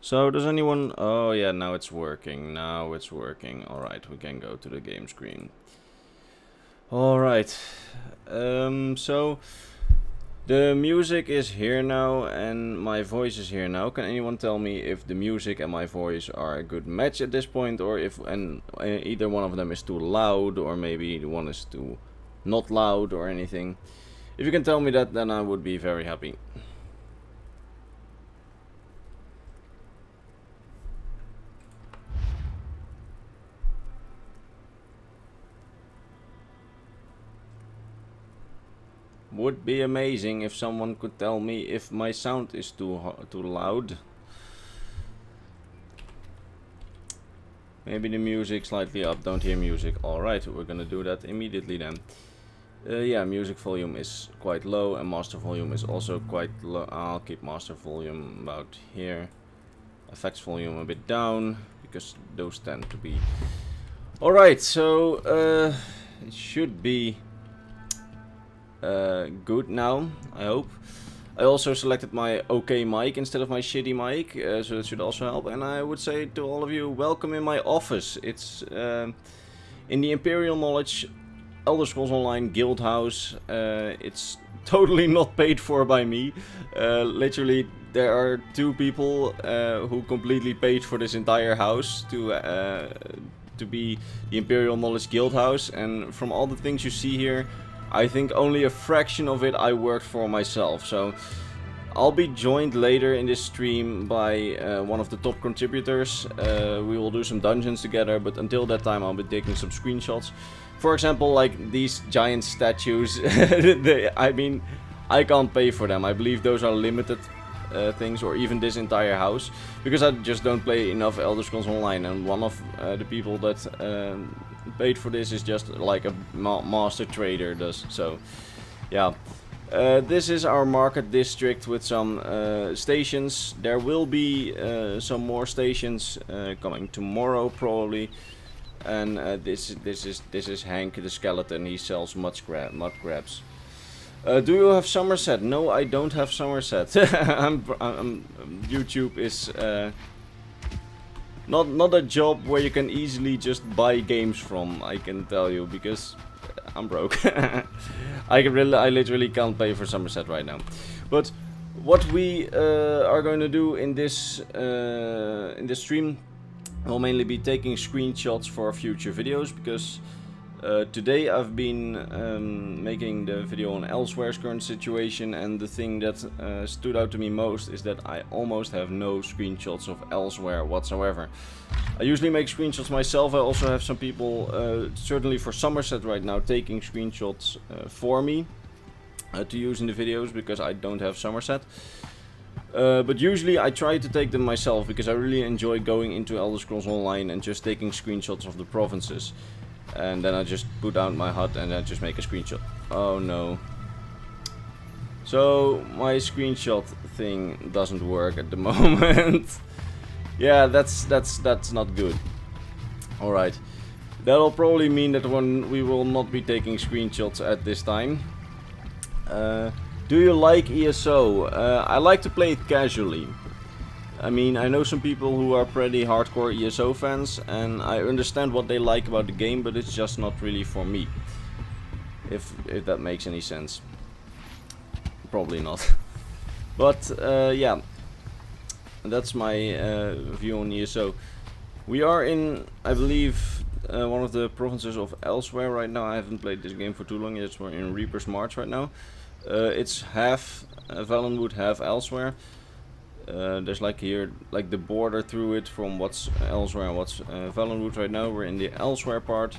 So does anyone... Oh yeah, now it's working. Now it's working. Alright, we can go to the game screen. Alright. So the music is here now and my voice is here now. Can anyone tell me if the music and my voice are a good match at this point, or if either one of them is too loud, or maybe the one is too not loud or anything? If you can tell me that, then I would be very happy. Would be amazing if someone could tell me if my sound is too loud. Maybe the music slightly up. Don't hear music. Alright, we're gonna do that immediately then. Yeah, music volume is quite low and master volume is also quite low. I'll keep master volume about here. Effects volume a bit down, because those tend to be... Alright, so it should be good now, I hope. I also selected my okay mic instead of my shitty mic, so that should also help. And I would say to all of you, welcome in my office. It's in the Imperial Knowledge Elder Scrolls Online Guild House. It's totally not paid for by me. Literally, there are two people who completely paid for this entire house to be the Imperial Knowledge Guild House. And from all the things you see here, I think only a fraction of it I worked for myself. So I'll be joined later in this stream by one of the top contributors. We will do some dungeons together, but until that time I'll be taking some screenshots. For example, like these giant statues. I mean, I can't pay for them. I believe those are limited things, or even this entire house, because I just don't play enough Elder Scrolls Online, and one of the people that paid for this is just like a master trader does. So yeah, this is our market district with some stations. There will be some more stations coming tomorrow probably. And this is Hank the skeleton. He sells mud crabs. Do you have Somerset? No, I don't have Somerset. YouTube is not a job where you can easily just buy games from, I can tell you, because I'm broke. I literally can't pay for Somerset right now. But what we are going to do in this stream, I'll mainly be taking screenshots for future videos, because today I've been making the video on Elsewhere's current situation, and the thing that stood out to me most is that I almost have no screenshots of Elsewhere whatsoever. I usually make screenshots myself. I also have some people, certainly for Somerset right now, taking screenshots for me to use in the videos, because I don't have Somerset. But usually I try to take them myself, because I really enjoy going into Elder Scrolls Online and just taking screenshots of the provinces. And then I just put out my hut and I just make a screenshot. Oh no. So my screenshot thing doesn't work at the moment. Yeah, that's not good. Alright. That'll probably mean that we will not be taking screenshots at this time. Do you like ESO? I like to play it casually. I mean, I know some people who are pretty hardcore ESO fans, and I understand what they like about the game, but it's just not really for me. If that makes any sense. Probably not. But yeah, that's my view on ESO. We are in, I believe, one of the provinces of Elsewhere right now. I haven't played this game for too long yet. We're in Reaper's March right now. It's half Valenwood, half Elsewhere. There's like here, like the border through it from what's Elsewhere and what's Valenwood right now. We're in the Elsewhere part.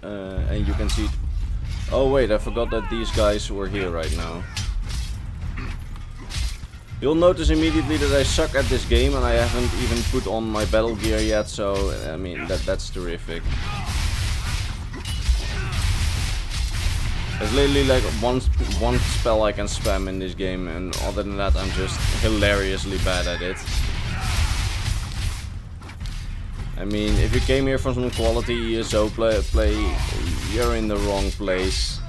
And you can see... Oh wait, I forgot that these guys were here right now. You'll notice immediately that I suck at this game, and I haven't even put on my battle gear yet, so I mean that's terrific. There's literally like one spell I can spam in this game, and other than that I'm just hilariously bad at it. I mean, if you came here for some quality ESO play, you're in the wrong place.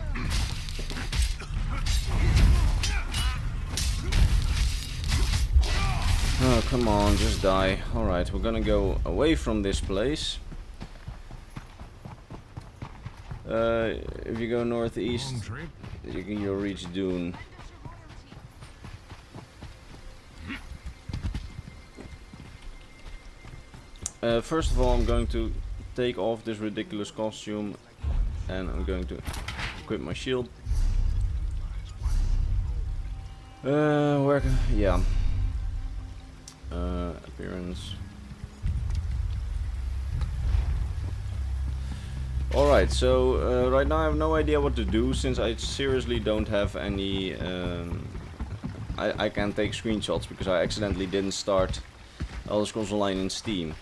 Oh, come on, just die. Alright, we're gonna go away from this place. If you go northeast, you'll reach Dune. First of all, I'm going to take off this ridiculous costume and I'm going to equip my shield. Where can... yeah. Appearance. Alright, so right now I have no idea what to do since I seriously don't have any... I can't take screenshots because I accidentally didn't start Elder Scrolls Online in Steam.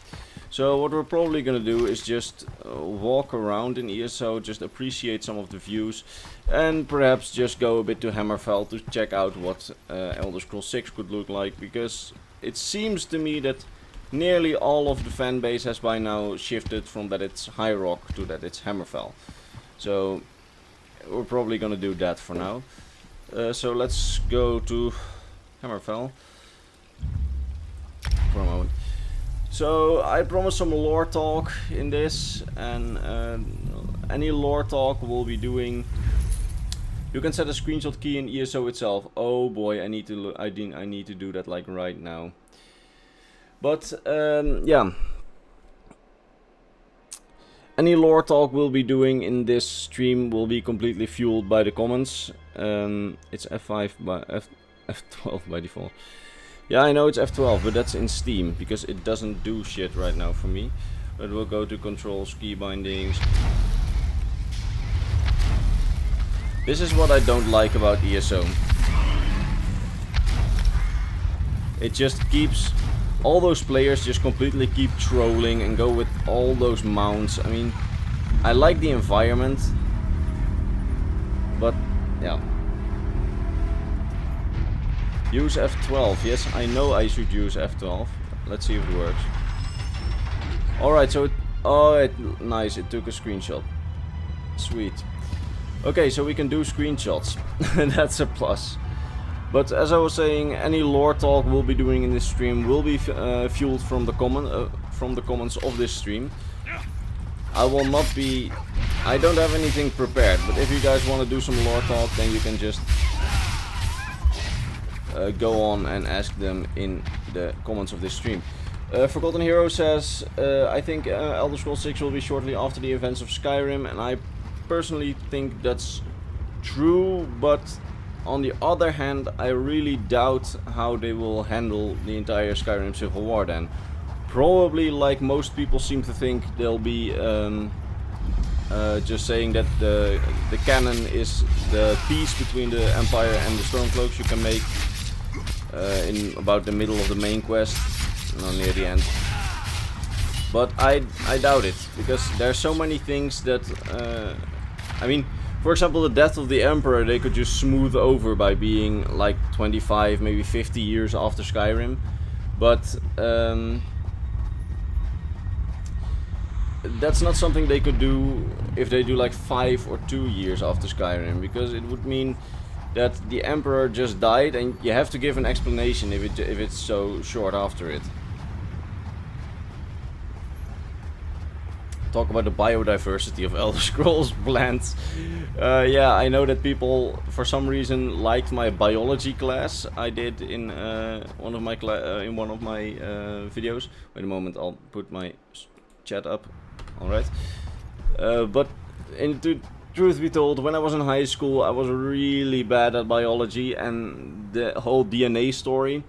So what we're probably gonna do is just walk around in ESO, just appreciate some of the views, and perhaps just go a bit to Hammerfell to check out what Elder Scrolls 6 could look like, because it seems to me that nearly all of the fan base has by now shifted from that it's High Rock to that it's Hammerfell. So we're probably gonna do that for now. So let's go to Hammerfell for a moment. So I promised some lore talk in this, and any lore talk we'll be doing. You can set a screenshot key in ESO itself. Oh boy, I need to do that like right now. But yeah, any lore talk we'll be doing in this stream will be completely fueled by the comments. It's F5 by F12 by default. Yeah, I know it's F12, but that's in Steam, because it doesn't do shit right now for me. But we'll go to controls, key bindings. This is what I don't like about ESO. It just keeps... all those players just completely keep trolling and go with all those mounts. I mean, I like the environment, but yeah. Use F12. Yes, I know I should use F12. Let's see if it works. Alright, so nice, it took a screenshot. Sweet. Okay, so we can do screenshots. That's a plus. But as I was saying, any lore talk we'll be doing in this stream will be fueled from the comments of this stream. I will not be... I don't have anything prepared, but if you guys want to do some lore talk, then you can just go on and ask them in the comments of this stream. Forgotten Hero says, I think Elder Scrolls 6 will be shortly after the events of Skyrim, and I personally think that's true, but on the other hand, I really doubt how they will handle the entire Skyrim Civil War then. Probably, like most people seem to think, they'll be just saying that the canon is the peace between the Empire and the Stormcloaks you can make in about the middle of the main quest, near the end. But I doubt it, because there's so many things that I mean, for example, the death of the Emperor they could just smooth over by being like 25, maybe 50 years after Skyrim. But that's not something they could do if they do like 5 or 2 years after Skyrim, because it would mean that the Emperor just died and you have to give an explanation if it's so short after it. Talk about the biodiversity of Elder Scrolls plants. Yeah, I know that people for some reason liked my biology class I did in one of my videos. Wait a moment, I'll put my chat up. All right. But truth be told, when I was in high school, I was really bad at biology, and the whole DNA story.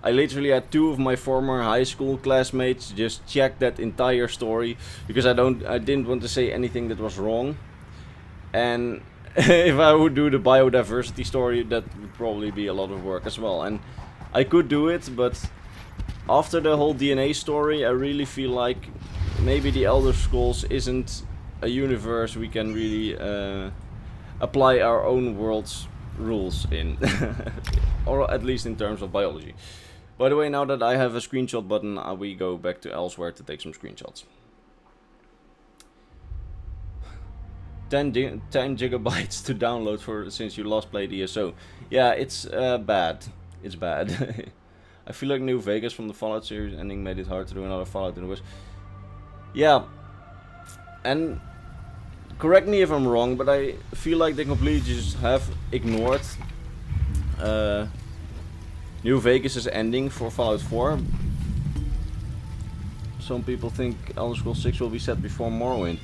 I literally had 2 of my former high school classmates just check that entire story because I didn't want to say anything that was wrong. And if I would do the biodiversity story, that would probably be a lot of work as well. And I could do it, but after the whole DNA story, I really feel like maybe the Elder Scrolls isn't a universe we can really apply our own world's rules in. Or at least in terms of biology. By the way, now that I have a screenshot button, we go back to elsewhere to take some screenshots. 10 gigabytes to download since you last played ESO. Yeah, it's bad. It's bad. I feel like New Vegas from the Fallout series ending made it hard to do another Fallout universe. Yeah, and correct me if I'm wrong, but I feel like they completely just have ignored New Vegas' ending for Fallout 4. Some people think Elder Scrolls 6 will be set before Morrowind.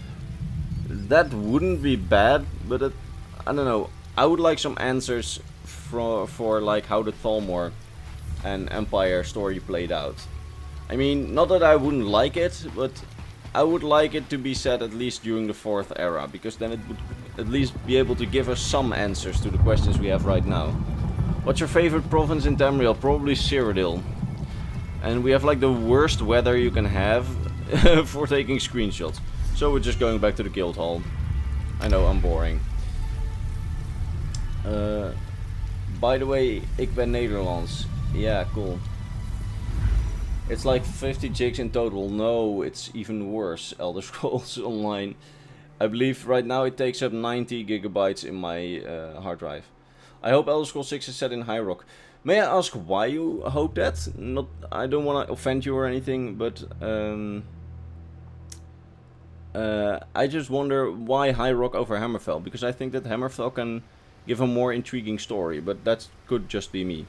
That wouldn't be bad, but I don't know. I would like some answers for like how the Thalmor and Empire story played out. I mean, not that I wouldn't like it, but I would like it to be set at least during the 4th era, because then it would at least be able to give us some answers to the questions we have right now. What's your favorite province in Tamriel? Probably Cyrodiil. And we have like the worst weather you can have for taking screenshots. So we're just going back to the guild hall. I know, I'm boring. By the way, ik ben Nederlands. Yeah, cool. It's like 50 gigs in total. No, it's even worse. Elder Scrolls Online. I believe right now it takes up 90 gigabytes in my hard drive. I hope Elder Scrolls 6 is set in High Rock. May I ask why you hope that? Not, I don't want to offend you or anything, but I just wonder why High Rock over Hammerfell, because I think that Hammerfell can give a more intriguing story, but that could just be me.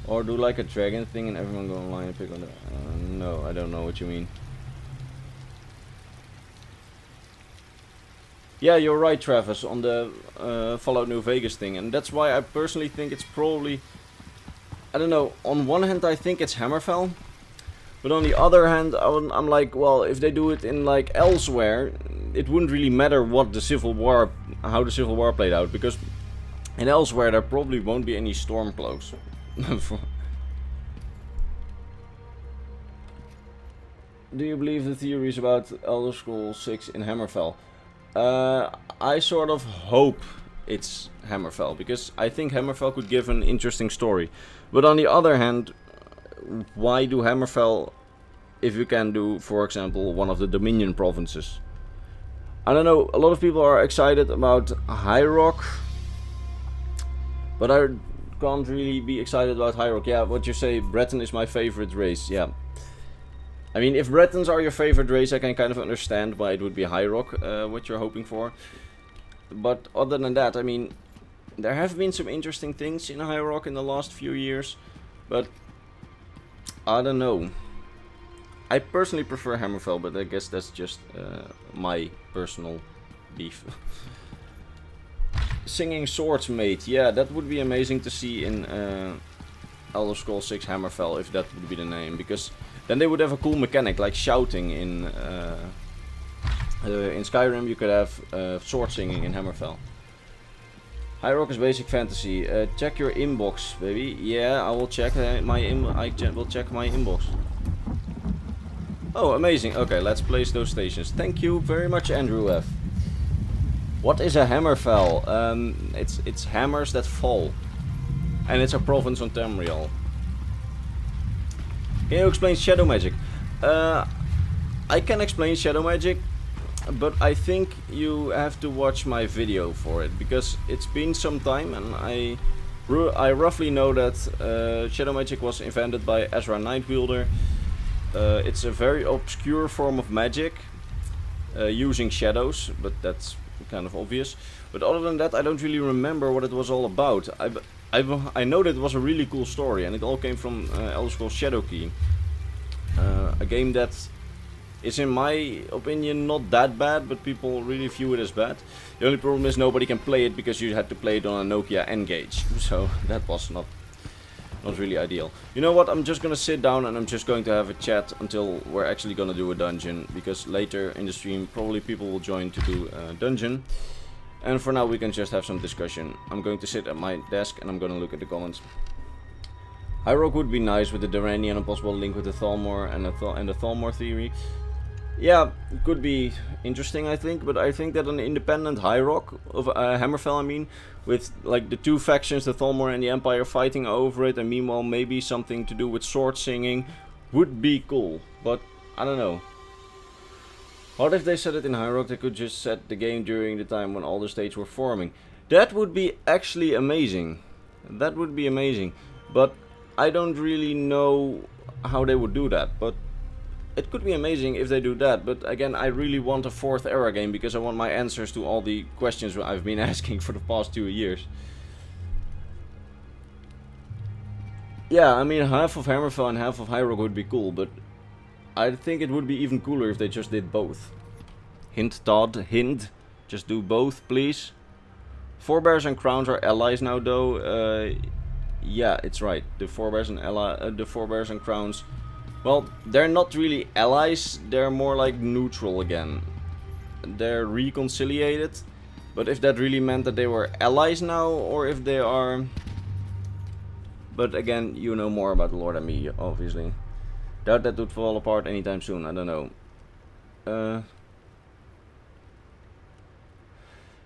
Or do like a dragon thing and everyone go online and pick on it. No, I don't know what you mean. Yeah, you're right, Travis, on the Fallout New Vegas thing, and that's why I personally think it's probably, I don't know, on one hand I think it's Hammerfell, but on the other hand I'm like, well, if they do it in like elsewhere, it wouldn't really matter what the Civil War, how the Civil War played out, because in elsewhere there probably won't be any Stormcloaks. Do you believe the theories about Elder Scrolls 6 in Hammerfell? I sort of hope it's Hammerfell, because I think Hammerfell could give an interesting story. But on the other hand, why do Hammerfell if you can do, for example, one of the Dominion provinces? I don't know, a lot of people are excited about High Rock, but I can't really be excited about High Rock. Yeah, what you say, Breton is my favorite race, yeah. I mean, if Bretons are your favorite race, I can kind of understand why it would be High Rock, what you're hoping for. But other than that, I mean, there have been some interesting things in High Rock in the last few years, but I don't know. I personally prefer Hammerfell, but I guess that's just my personal beef. Singing Swords Mate, yeah, that would be amazing to see in Elder Scrolls 6 Hammerfell, if that would be the name, because then they would have a cool mechanic, like shouting in Skyrim. You could have sword singing in Hammerfell. High Rock is basic fantasy. Check your inbox, baby. Yeah, I will check will check my inbox. Oh, amazing. Okay, let's place those stations. Thank you very much, Andrew F. What is a Hammerfell? It's hammers that fall, and it's a province on Tamriel. Can you explain shadow magic? I can explain shadow magic, but I think you have to watch my video for it, because it's been some time, and I roughly know that shadow magic was invented by Ezra Nightwielder. It's a very obscure form of magic using shadows, but that's kind of obvious. But other than that, I don't really remember what it was all about. I know that it was a really cool story, and it all came from Elder Scrolls Shadowkey. A game that is, in my opinion, not that bad, but people really view it as bad. The only problem is nobody can play it, because you had to play it on a Nokia N-Gage. So that was not really ideal. You know what, I'm just gonna sit down and I'm just going to have a chat until we're actually gonna do a dungeon, because later in the stream probably people will join to do a dungeon. And for now we can just have some discussion. I'm going to sit at my desk and I'm gonna look at the comments. High Rock would be nice with the Durrani and a possible link with the Thalmor and the Thalmor theory. Yeah, it could be interesting, I think, but I think that an independent High Rock of Hammerfell, I mean, with like the two factions, the Thalmor and the Empire, fighting over it, and meanwhile maybe something to do with sword singing, would be cool. But I don't know. What if they set it in High Rock? They could just set the game during the time when all the states were forming. That would be actually amazing. That would be amazing. But I don't really know how they would do that, but it could be amazing if they do that. But again, I really want a 4th era game because I want my answers to all the questions I've been asking for the past 2 years. Yeah, I mean, half of Hammerfell and half of High Rock would be cool, but I think it would be even cooler if they just did both. Hint, Todd, hint. Just do both, please. Forebears and Crowns are allies now, though. Yeah, it's right. The Forebears and Crowns. Well, they're not really allies. They're more like neutral again. They're reconciliated. But if that really meant that they were allies now, or if they are... But again, you know more about the lore than me, obviously. Doubt that would fall apart anytime soon. I don't know.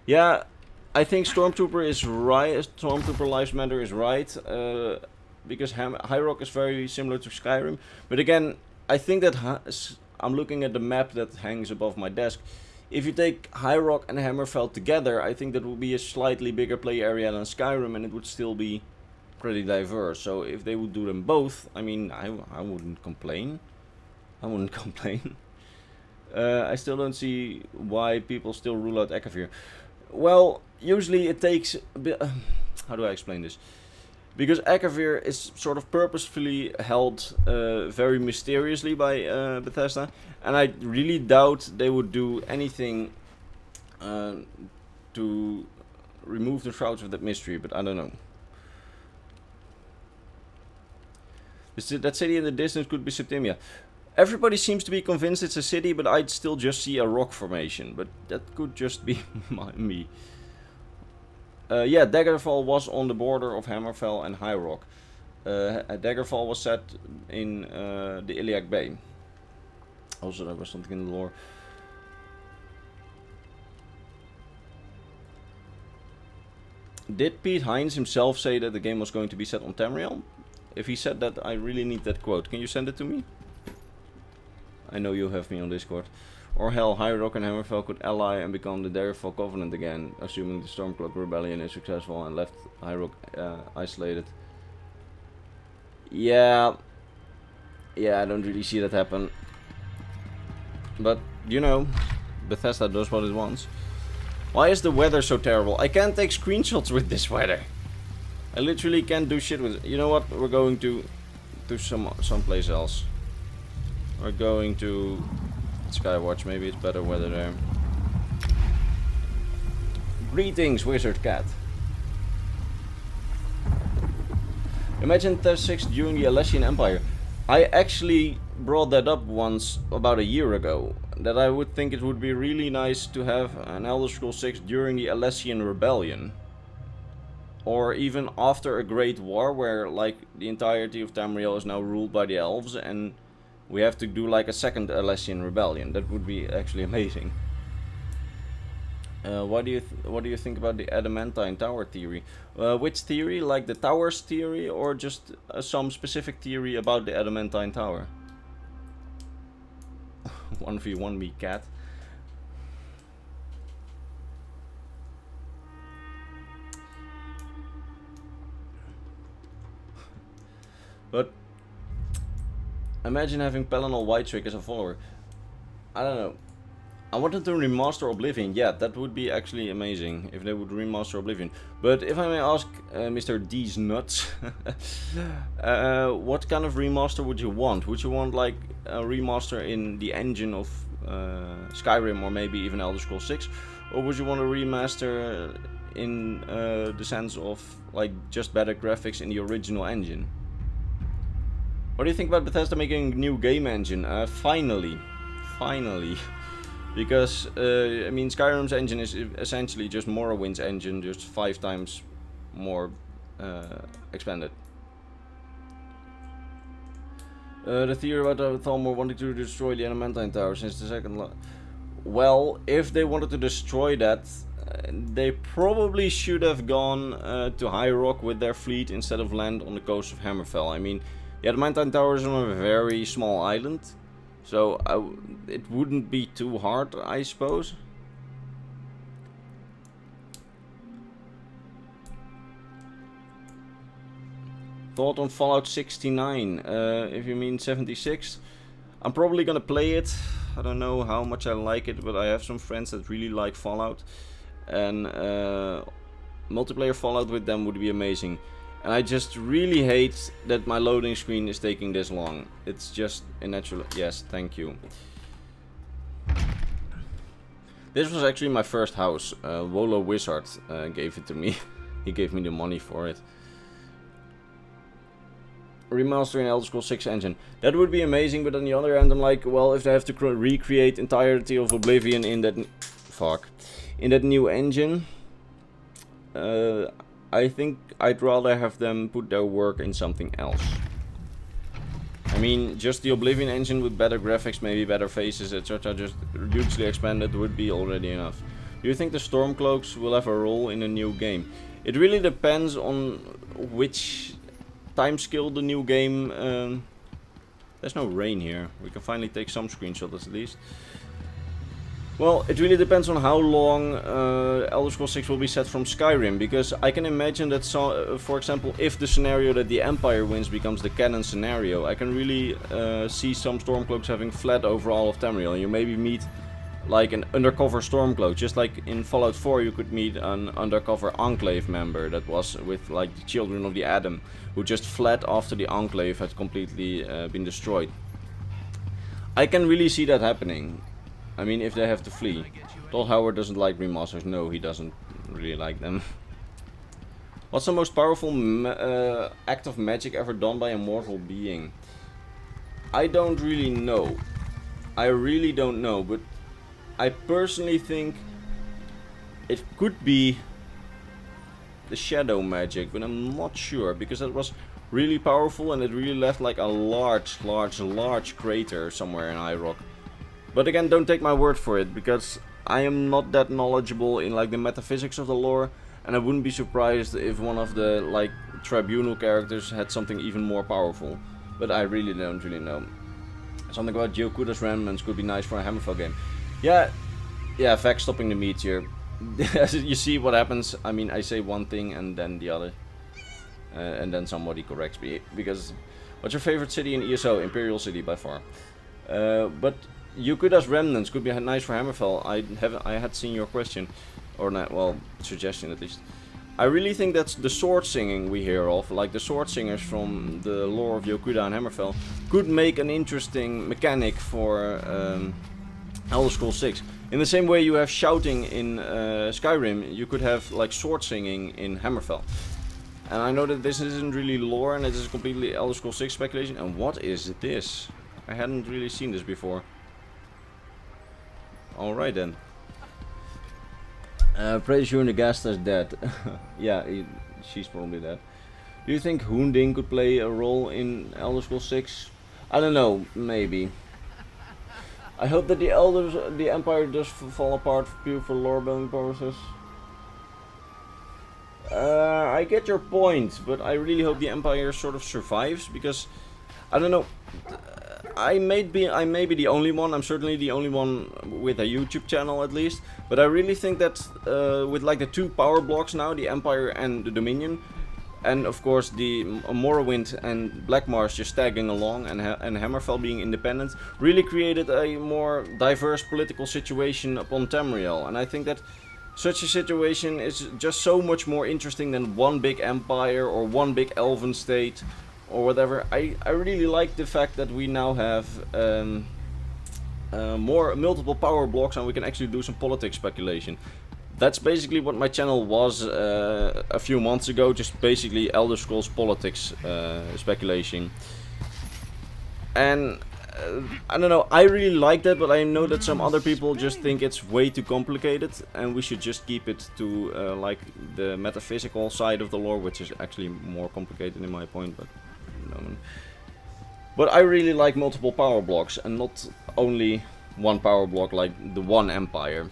Yeah, I think Stormtrooper is right. Stormtrooper Lives Matter is right. Because High Rock is very similar to Skyrim. But again, I think that I'm looking at the map that hangs above my desk. If you take High Rock and Hammerfell together, I think that would be a slightly bigger play area than Skyrim, and it would still be pretty diverse. So if they would do them both, I mean, I wouldn't complain. I wouldn't complain. I still don't see why people still rule out Akavir. Well, usually it takes a bit... how do I explain this? Because Akavir is sort of purposefully held very mysteriously by Bethesda. And I really doubt they would do anything to remove the shrouds of that mystery, but I don't know. That city in the distance could be Septimia. Everybody seems to be convinced it's a city, but I'd still just see a rock formation. But that could just be me. Yeah, Daggerfall was on the border of Hammerfell and High Rock. Daggerfall was set in the Iliac Bay. Also, there was something in the lore. Did Pete Hines himself say that the game was going to be set on Tamriel? If he said that, I really need that quote. Can you send it to me? I know you have me on Discord. Or hell, High Rock and Hammerfell could ally and become the Daggerfall Covenant again, assuming the Stormcloak Rebellion is successful and left High Rock isolated. Yeah, I don't really see that happen. But, you know, Bethesda does what it wants. Why is the weather so terrible? I can't take screenshots with this weather. I literally can't do shit with it. You know what? We're going to someplace else. We're going to Skywatch. Maybe it's better weather there. Greetings, Wizard Cat. Imagine Tev 6 during the Alessian Empire. I actually brought that up once, about a year ago. That I would think it would be really nice to have an Elder Scrolls 6 during the Alessian Rebellion. Or even after a Great War, where like the entirety of Tamriel is now ruled by the elves, and we have to do like a second Alessian Rebellion. That would be actually amazing. What do you think about the Adamantine Tower theory? Which theory? Like the Towers theory, or just some specific theory about the Adamantine Tower? 1v1 me, cat. But imagine having Pelennor Whitetrick as a follower. I don't know. I wanted to remaster Oblivion. Yeah, that would be actually amazing if they would remaster Oblivion. But if I may ask Mr. D's nuts, what kind of remaster would you want? Would you want like a remaster in the engine of Skyrim, or maybe even Elder Scrolls 6? Or would you want a remaster in the sense of like just better graphics in the original engine? What do you think about Bethesda making a new game engine? Finally. Because, I mean, Skyrim's engine is essentially just Morrowind's engine, just 5 times more expanded. The theory about Thalmor wanting to destroy the Adamantine Tower since the second... Well, if they wanted to destroy that, they probably should have gone to High Rock with their fleet instead of land on the coast of Hammerfell. I mean, the Adamantine Tower is on a very small island. So, it wouldn't be too hard, I suppose. Thought on Fallout 69, if you mean 76. I'm probably gonna play it. I don't know how much I like it, but I have some friends that really like Fallout. And multiplayer Fallout with them would be amazing. And I just really hate that my loading screen is taking this long. It's just a natural... Yes, thank you. This was actually my first house. Wolo Wizard gave it to me. He gave me the money for it. Remastering Elder Scrolls 6 engine. That would be amazing, but on the other hand I'm like, well, if they have to recreate entirety of Oblivion in that... Fuck. In that new engine... I think I'd rather have them put their work in something else. I mean, just the Oblivion engine with better graphics, maybe better faces, etc. just hugely expanded would be already enough. Do you think the Stormcloaks will have a role in a new game? It really depends on which time scale the new game... there's no rain here. We can finally take some screenshots at least. Well, it really depends on how long Elder Scrolls 6 will be set from Skyrim, because I can imagine that, for example, if the scenario that the Empire wins becomes the canon scenario, I can really see some Stormcloaks having fled over all of Tamriel. You maybe meet like an undercover Stormcloak, just like in Fallout 4 you could meet an undercover Enclave member that was with like the Children of the Atom, who just fled after the Enclave had completely been destroyed. I can really see that happening. I mean, if they have to flee. Todd Howard doesn't like remasters. No, he doesn't really like them. What's the most powerful act of magic ever done by a mortal being? I don't really know. I really don't know, but I personally think it could be the shadow magic, but I'm not sure, because it was really powerful and it really left like a large crater somewhere in Irock. But again, don't take my word for it, because I am not that knowledgeable in like the metaphysics of the lore, and I wouldn't be surprised if one of the like tribunal characters had something even more powerful. But I really don't know. Something about Yokuda's remnants could be nice for a Hammerfell game. Yeah, fact stopping the meteor. You see what happens. I mean, I say one thing and then the other. And then somebody corrects me. Because, what's your favorite city in ESO? Imperial City by far. But Yokuda's remnants could be nice for Hammerfell. I had seen your question. Or not, well, suggestion at least. I really think that's the sword singing we hear of, like the sword singers from the lore of Yokuda and Hammerfell, could make an interesting mechanic for Elder Scrolls 6. In the same way you have shouting in Skyrim, you could have like sword singing in Hammerfell. And I know that this isn't really lore and it is completely Elder Scrolls 6 speculation. And what is this? I hadn't really seen this before. Alright then. Pretty sure Nagasta's dead. Yeah, she's probably dead. Do you think Hoonding could play a role in Elder Scrolls 6? I don't know, maybe. I hope that the Empire does fall apart pure for lore building purposes. I get your point, but I really hope the Empire sort of survives, because I don't know. I may be the only one. I'm certainly the only one with a YouTube channel at least. But I really think that with like the two power blocks now, the Empire and the Dominion, and of course the Morrowind and Blackmarsh just tagging along, and Hammerfell being independent, really created a more diverse political situation upon Tamriel. And I think that such a situation is just so much more interesting than one big empire or one big elven state or whatever. I really like the fact that we now have multiple power blocks and we can actually do some politics speculation. That's basically what my channel was a few months ago, just basically Elder Scrolls politics speculation. And I don't know, I really like that, but I know that some other people just think it's way too complicated and we should just keep it to like the metaphysical side of the lore, which is actually more complicated in my point, but I really like multiple power blocks and not only one power block like the one empire.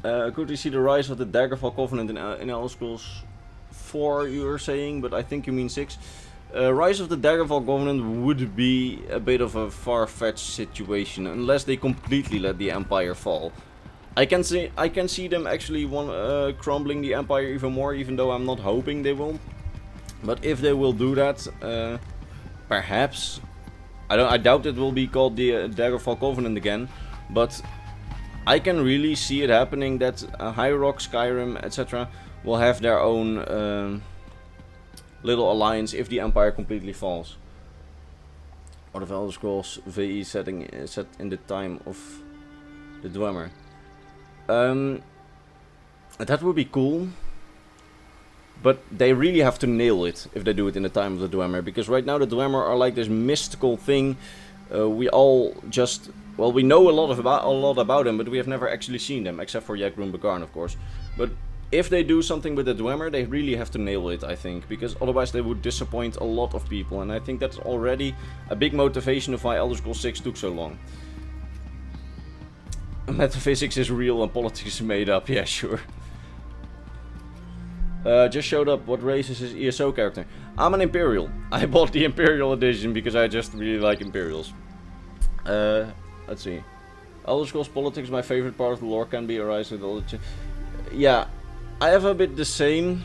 Could we see the rise of the Daggerfall Covenant in Elder Scrolls 4, you were saying, but I think you mean 6. Rise of the Daggerfall Covenant would be a bit of a far-fetched situation unless they completely let the Empire fall. I can see them actually crumbling the Empire even more, even though I'm not hoping they will. But if they will do that, perhaps, I doubt it will be called the Daggerfall Covenant again, but I can really see it happening that High Rock, Skyrim, etc. will have their own little alliance if the Empire completely falls. Or the Elder Scrolls VE setting set in the time of the Dwemer. That would be cool. But they really have to nail it if they do it in the time of the Dwemer. Because right now the Dwemer are like this mystical thing. We all just... Well, we know a lot about them, but we have never actually seen them. Except for Yaghrun Bagarn, of course. But if they do something with the Dwemer, they really have to nail it, I think. Because otherwise they would disappoint a lot of people. And I think that's already a big motivation of why Elder Scrolls 6 took so long. Metaphysics is real and politics is made up. Yeah, sure. Just showed up. What race is his ESO character? I'm an Imperial. I bought the Imperial edition because I just really like Imperials. Let's see. Elder Scrolls politics, my favorite part of the lore, can be arise with all the... Yeah, I have a bit the same.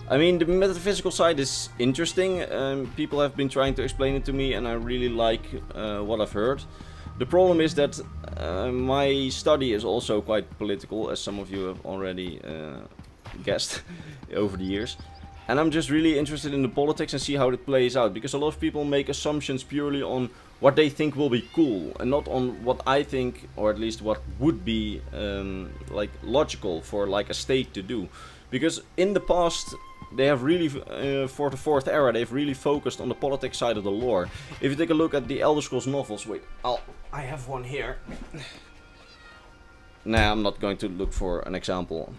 I mean, the metaphysical side is interesting. People have been trying to explain it to me and I really like what I've heard. The problem is that my study is also quite political, as some of you have already guessed over the years. And I'm just really interested in the politics and see how it plays out. Because a lot of people make assumptions purely on what they think will be cool. And not on what I think, or at least what would be like logical for like a state to do. Because in the past, they have really, for the 4th era, they've really focused on the politics side of the lore. If you take a look at the Elder Scrolls novels, wait, I have one here. Nah, I'm not going to look for an example.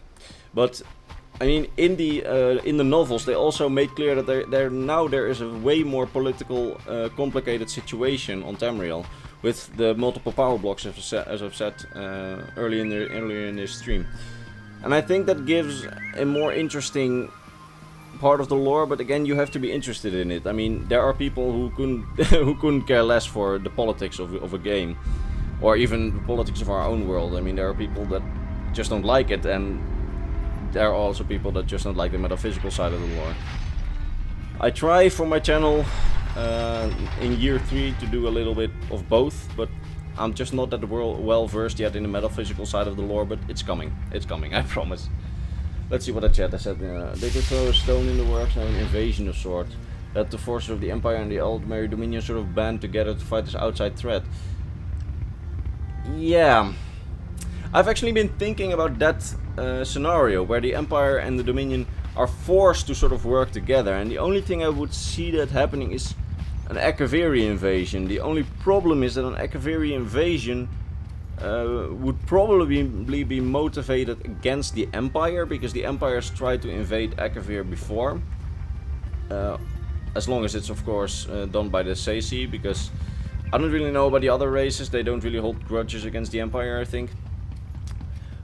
But I mean, in the novels, they also made clear that there is a way more political, complicated situation on Tamriel, with the multiple power blocks, as I've said earlier in this stream. And I think that gives a more interesting part of the lore, but again, you have to be interested in it. I mean, there are people who couldn't care less for the politics of a game, or even the politics of our own world. I mean, there are people that just don't like it, and there are also people that just don't like the metaphysical side of the lore. I try for my channel in year 3 to do a little bit of both, but I'm just not that well versed yet in the metaphysical side of the lore, but it's coming. It's coming, I promise. Let's see what I said. I said they could throw a stone in the works, now an invasion of sorts. That the forces of the Empire and the Aldmeri Dominion sort of band together to fight this outside threat. Yeah. I've actually been thinking about that scenario, where the Empire and the Dominion are forced to sort of work together. And the only thing I would see that happening is an Akaviri invasion. The only problem is that an Akaviri invasion would probably be motivated against the Empire, because the Empires tried to invade Akavir before. As long as it's of course done by the Seisi, because I don't really know about the other races. They don't really hold grudges against the Empire, I think.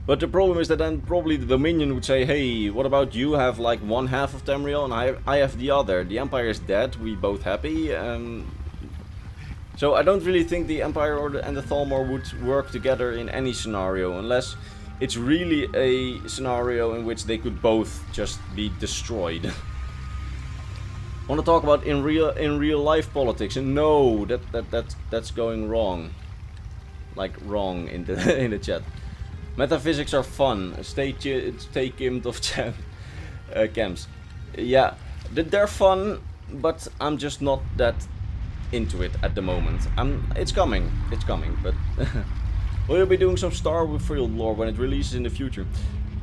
But the problem is that then probably the Dominion would say, hey, what about you have like one half of Tamriel and I have the other. The Empire is dead, we both happy. So I don't really think the Empire and the Thalmor would work together in any scenario, unless it's really a scenario in which they could both just be destroyed. I want to talk about in real life politics, and no, that's going wrong, like wrong in the in the chat. Metaphysics are fun. Stay kimmed of camps. Yeah, they're fun, but I'm just not that into it at the moment. It's coming, but will you be doing some Starfield lore when it releases in the future?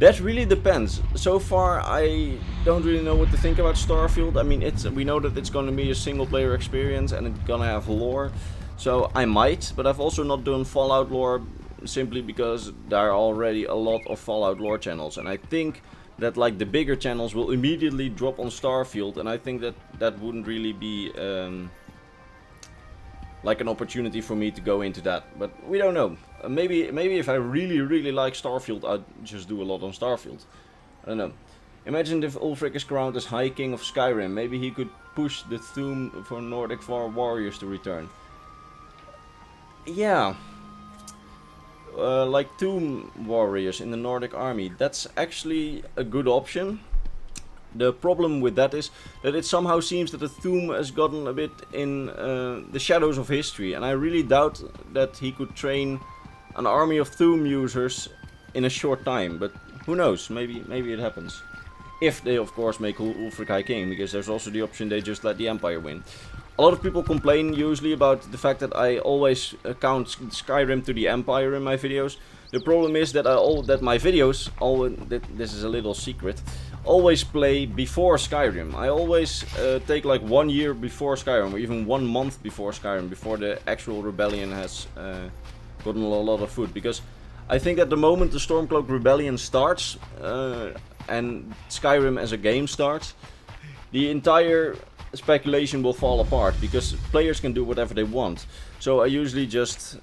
That really depends. So far, I don't really know what to think about Starfield. I mean, we know that it's gonna be a single-player experience and it's gonna have lore, so I might. But I've also not done Fallout lore, simply because there are already a lot of Fallout lore channels, and I think that like the bigger channels will immediately drop on Starfield, and I think that wouldn't really be like an opportunity for me to go into that. But we don't know. Maybe if I really like Starfield, I'd just do a lot on Starfield. I don't know. Imagine if Ulfric is crowned as High King of Skyrim. Maybe he could push the tomb for Nordic warriors to return. Yeah. Like tomb warriors in the Nordic army. That's actually a good option. The problem with that is that it somehow seems that the Thuum has gotten a bit in the shadows of history, and I really doubt that he could train an army of Thuum users in a short time, but who knows, maybe it happens. If they of course make Ulfric High King, because there's also the option they just let the Empire win. A lot of people complain usually about the fact that I always count Skyrim to the Empire in my videos. The problem is that my videos, this is a little secret, always play before Skyrim. I always take like 1 year before Skyrim, or even 1 month before Skyrim, before the actual rebellion has gotten a lot of food. Because I think at the moment the Stormcloak Rebellion starts, and Skyrim as a game starts, the entire speculation will fall apart, because players can do whatever they want. So I usually just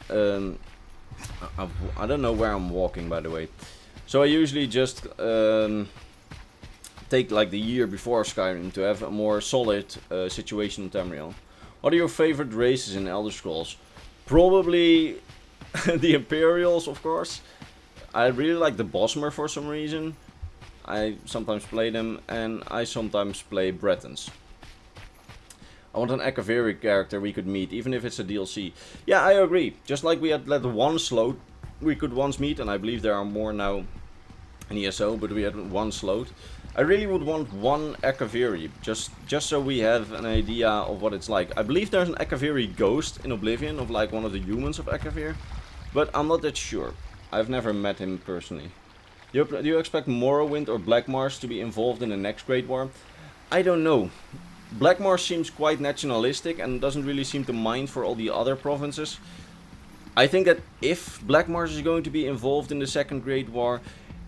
I don't know where I'm walking, by the way. So I usually just take like the year before Skyrim to have a more solid situation in Tamriel. What are your favorite races in Elder Scrolls? Probably the Imperials, of course. I really like the Bosmer for some reason. I sometimes play them, and I sometimes play Bretons. I want an Akaviri character we could meet, even if it's a DLC. Yeah, I agree. Just like we had one slot we could once meet, and I believe there are more now in ESO, but we had one slot. I really would want one Akaviri, just so we have an idea of what it's like. I believe there's an Akaviri ghost in Oblivion, of like one of the humans of Akavir, but I'm not that sure. I've never met him personally. Do you expect Morrowind or Black Marsh to be involved in the next Great War? I don't know. Black Marsh seems quite nationalistic and doesn't really seem to mind for all the other provinces. I think that if Black Marsh is going to be involved in the second Great War,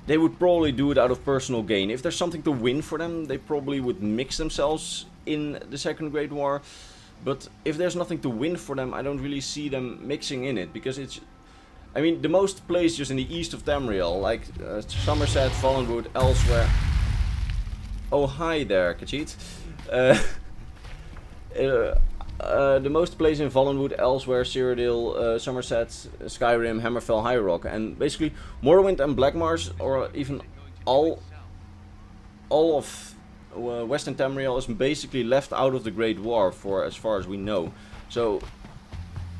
they would probably do it out of personal gain. If there's something to win for them, they probably would mix themselves in the second Great War. But if there's nothing to win for them, I don't really see them mixing in it, because it's... I mean, the most plays just in the east of Tamriel, like Somerset, Fallenwood, elsewhere. Oh, hi there, Khajiit. The most plays in Fallenwood, elsewhere, Cyrodiil, Somerset, Skyrim, Hammerfell, High Rock, and basically Morrowind and Blackmarsh, or even all of Western Tamriel is basically left out of the Great War, for as far as we know. So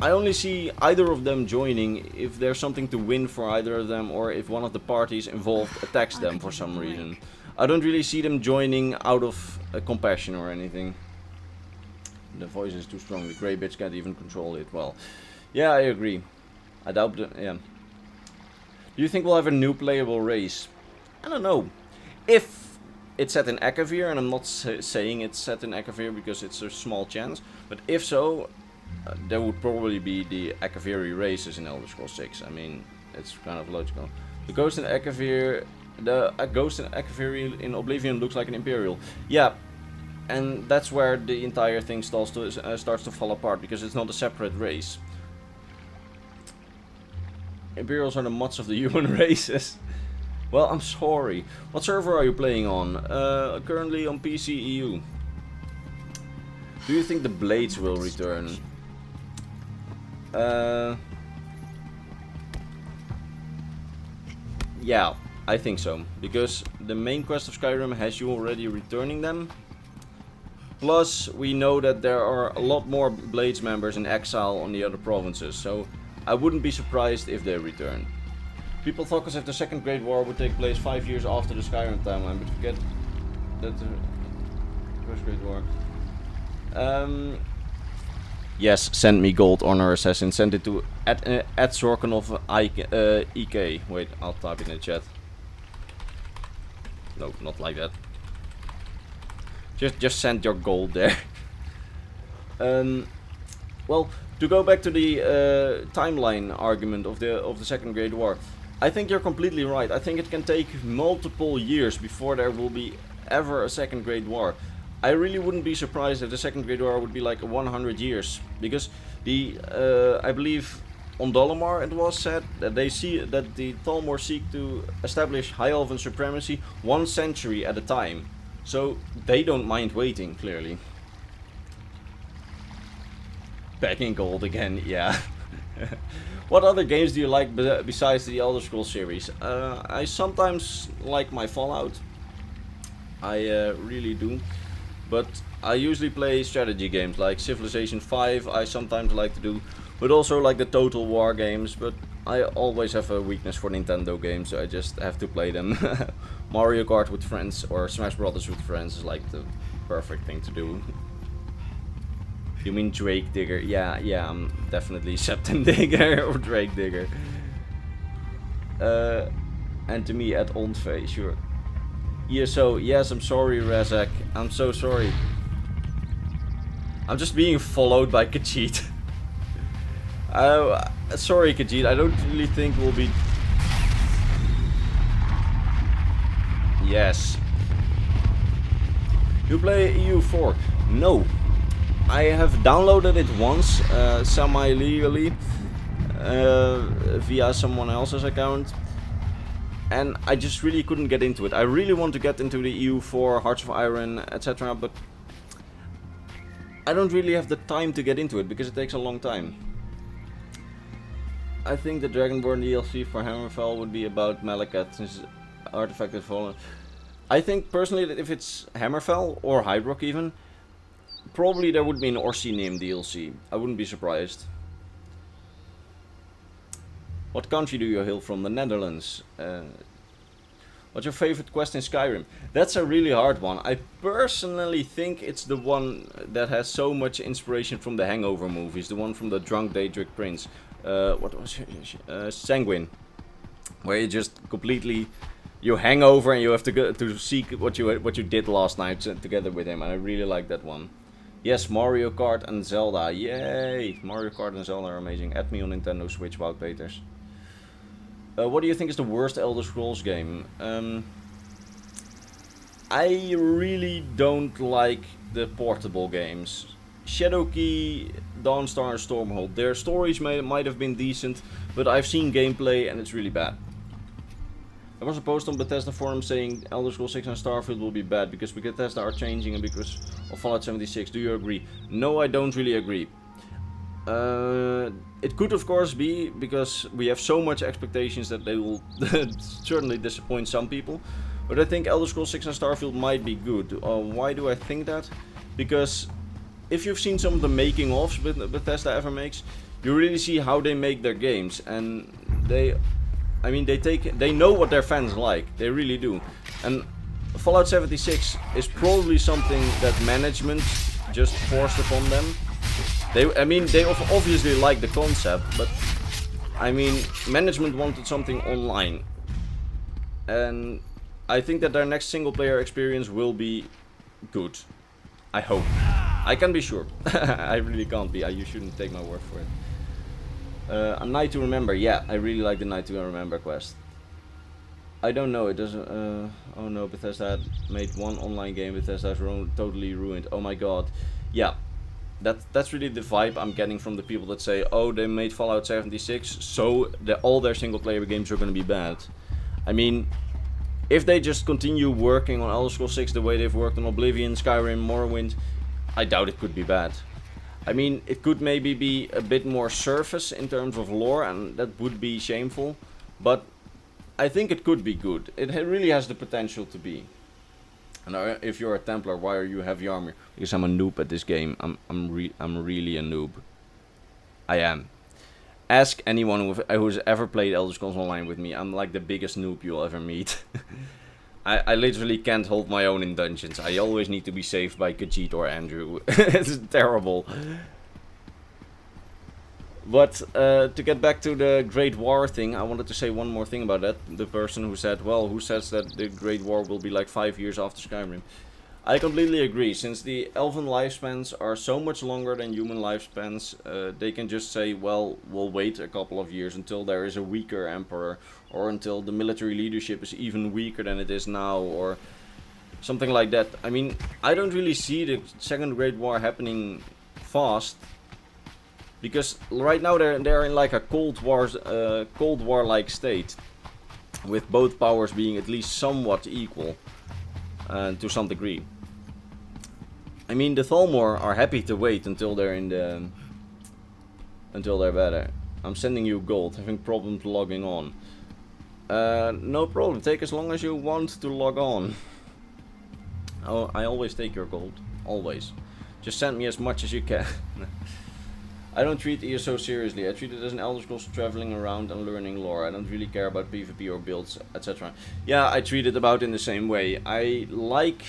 I only see either of them joining if there's something to win for either of them, or if one of the parties involved attacks them for some reason. I don't really see them joining out of compassion or anything. The voice is too strong, the grey bitch can't even control it. Well, yeah, I agree. I doubt that, yeah. Do you think we'll have a new playable race? I don't know. If it's set in Akavir, and I'm not saying it's set in Akavir because it's a small chance, but if so, there would probably be the Akaviri races in Elder Scrolls 6. I mean, it's kind of logical. The ghost in Akavir, the ghost in Akavir in Oblivion looks like an Imperial. Yeah, and that's where the entire thing starts to fall apart, because it's not a separate race. Imperials are the mutts of the human races. Well, I'm sorry. What server are you playing on? Currently on PC EU. Do you think the blades will return? Yeah, I think so. Because the main quest of Skyrim has you already returning them. Plus, we know that there are a lot more Blades members in exile on the other provinces. So, I wouldn't be surprised if they return. People talk as if the second Great War would take place 5 years after the Skyrim timeline, but forget that the first Great War. Yes, send me gold, Honor Assassin. Send it to at Zorkanov EK. Wait, I'll type it in the chat. No, not like that. Just send your gold there. Well, to go back to the timeline argument of the second Great War, I think you're completely right. I think it can take multiple years before there will be ever a second Great War. I really wouldn't be surprised if the second Great War would be like 100 years, because I believe on Thalmor it was said that they see that the Thalmor seek to establish High Elven supremacy 1 century at a time. So they don't mind waiting, clearly. Begging gold again, yeah. What other games do you like besides the Elder Scrolls series? I sometimes like my Fallout. I really do. But I usually play strategy games like Civilization 5, I sometimes like to do, but also like the Total War games, but I always have a weakness for Nintendo games, so I just have to play them. Mario Kart with friends or Smash Brothers with friends is like the perfect thing to do. You mean Drake Digger? Yeah, I'm definitely Septim Digger or Drake Digger. And to me at Ontve, sure. ESO, yes, I'm sorry, Razak. I'm so sorry. I'm just being followed by Khajiit. Sorry, Khajiit. I don't really think we'll be... Yes. You play EU4? No. I have downloaded it once, semi-legally, via someone else's account. And I just really couldn't get into it. I really want to get into the EU4, Hearts of Iron, etc. But I don't really have the time to get into it because it takes a long time. I think the Dragonborn DLC for Hammerfell would be about Malakat since Artifact has fallen. I think personally that if it's Hammerfell or Hydrock even, probably there would be an Orsinium DLC. I wouldn't be surprised. What country do you hail from? The Netherlands. What's your favorite quest in Skyrim? That's a really hard one. I personally think it's the one that has so much inspiration from the Hangover movies. The one from the Drunk Daedric Prince. What was it? Sanguine. Where you just completely... You hang over and you have to go to seek what you did last night together with him. And I really like that one. Yes, Mario Kart and Zelda. Yay! Mario Kart and Zelda are amazing. Add me on Nintendo Switch, Wout Peters. What do you think is the worst Elder Scrolls game? I really don't like the portable games. Shadowkey, Dawnstar, and Stormhold. Their stories might have been decent, but I've seen gameplay and it's really bad. There was a post on Bethesda forum saying Elder Scrolls 6 and Starfield will be bad because Bethesda are changing and because of Fallout 76. Do you agree? No, I don't really agree. It could of course be because we have so much expectations that they will certainly disappoint some people. But I think Elder Scrolls 6 and Starfield might be good. Why do I think that? Because if you've seen some of the making ofs Bethesda ever makes, you really see how they make their games, and they know what their fans like. They really do. And Fallout 76 is probably something that management just forced upon them. They obviously like the concept, but I mean, management wanted something online. And I think that their next single player experience will be good. I hope. I can be sure. I really can't be. You shouldn't take my word for it. A Night to Remember. Yeah, I really like the Night to Remember quest. I don't know. It doesn't... oh no, Bethesda had made one online game. Bethesda's totally ruined. Oh my god. Yeah. That's really the vibe I'm getting from the people that say, oh, they made Fallout 76, so all their single player games are going to be bad. I mean, if they just continue working on Elder Scrolls 6 the way they've worked on Oblivion, Skyrim, Morrowind, I doubt it could be bad. I mean, it could maybe be a bit more surface in terms of lore, and that would be shameful, but I think it could be good. It really has the potential to be. And if you're a Templar, why are you heavy armor? Because I'm a noob at this game. I'm really a noob. I am. Ask anyone who's ever played Elder Scrolls Online with me. I'm like the biggest noob you'll ever meet. I literally can't hold my own in dungeons. I always need to be saved by Khajiit or Andrew. It's terrible. But to get back to the Great War thing, I wanted to say one more thing about that. The person who said, well, who says that the Great War will be like 5 years after Skyrim? I completely agree. Since the elven lifespans are so much longer than human lifespans, they can just say, well, we'll wait a couple of years until there is a weaker emperor, or until the military leadership is even weaker than it is now, or something like that. I mean, I don't really see the Second Great War happening fast. Because right now they're in like a Cold War-like state, with both powers being at least somewhat equal, to some degree. I mean, the Thalmor are happy to wait until they're better. I'm sending you gold. Having problems logging on. No problem. Take as long as you want to log on. Oh, I always take your gold. Always. Just send me as much as you can. I don't treat ESO seriously. I treat it as an Elder Scrolls traveling around and learning lore. I don't really care about PvP or builds, etc. Yeah, I treat it about in the same way. I like